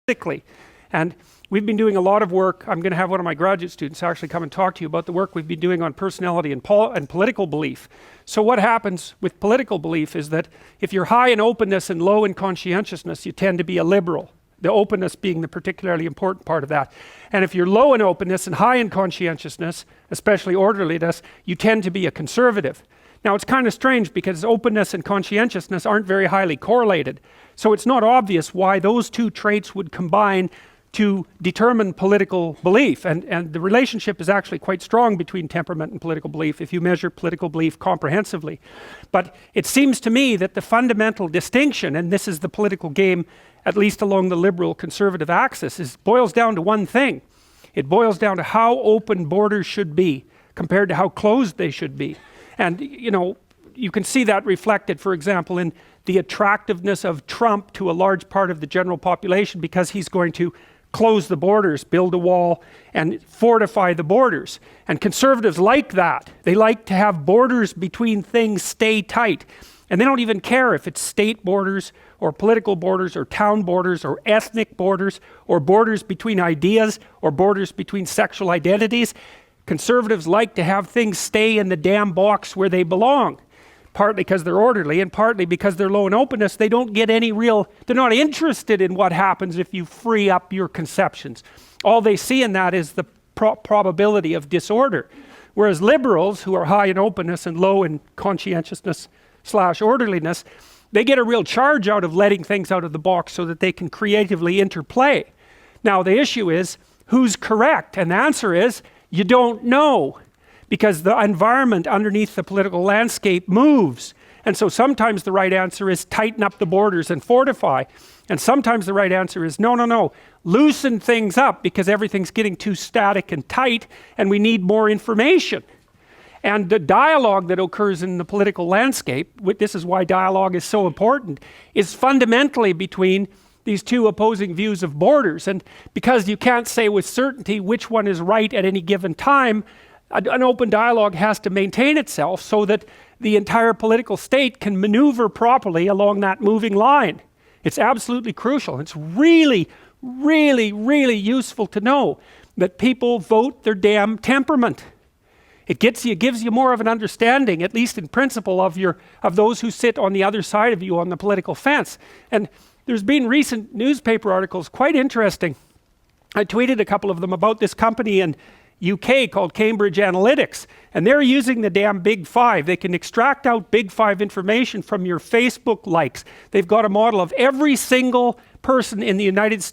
politically. And we've been doing a lot of work. I'm going to have one of my graduate students actually come and talk to you about the work we've been doing on personality and political belief. So what happens with political belief is that if you're high in openness and low in conscientiousness, you tend to be a liberal. The openness being the particularly important part of that. And if you're low in openness and high in conscientiousness, especially orderliness, you tend to be a conservative. Now it's kind of strange because openness and conscientiousness aren't very highly correlated. So it's not obvious why those two traits would combine to determine political belief. And the relationship is actually quite strong between temperament and political belief if you measure political belief comprehensively. But it seems to me that the fundamental distinction, and this is the political game at least along the liberal conservative axis, boils down to one thing. It boils down to how open borders should be compared to how closed they should be. And you can see that reflected, for example, in the attractiveness of Trump to a large part of the general population, because he's going to close the borders, build a wall, and fortify the borders. And conservatives like that. They like to have borders between things stay tight. And they don't even care if it's state borders or political borders or town borders or ethnic borders or borders between ideas or borders between sexual identities. Conservatives like to have things stay in the damn box where they belong. Partly because they're orderly and partly because they're low in openness. They don't get any they're not interested in what happens if you free up your conceptions. All they see in that is the probability of disorder. Whereas liberals, who are high in openness and low in conscientiousness / orderliness, they get a real charge out of letting things out of the box so that they can creatively interplay. Now the issue is, who's correct? And the answer is, you don't know. Because the environment underneath the political landscape moves. And so sometimes the right answer is tighten up the borders and fortify. And sometimes the right answer is no, loosen things up because everything's getting too static and tight and we need more information. And the dialogue that occurs in the political landscape, this is why dialogue is so important, is fundamentally between these two opposing views of borders. And because you can't say with certainty which one is right at any given time, an open dialogue has to maintain itself so that the entire political state can maneuver properly along that moving line. It's absolutely crucial. It's really, really, really useful to know that people vote their damn temperament. It gives you more of an understanding, at least in principle, of those who sit on the other side of you on the political fence. And there's been recent newspaper articles, quite interesting. I tweeted a couple of them about this company in UK called Cambridge Analytics, and they're using the damn Big Five. They can extract out Big Five information from your Facebook likes. They've got a model of every single person in the United States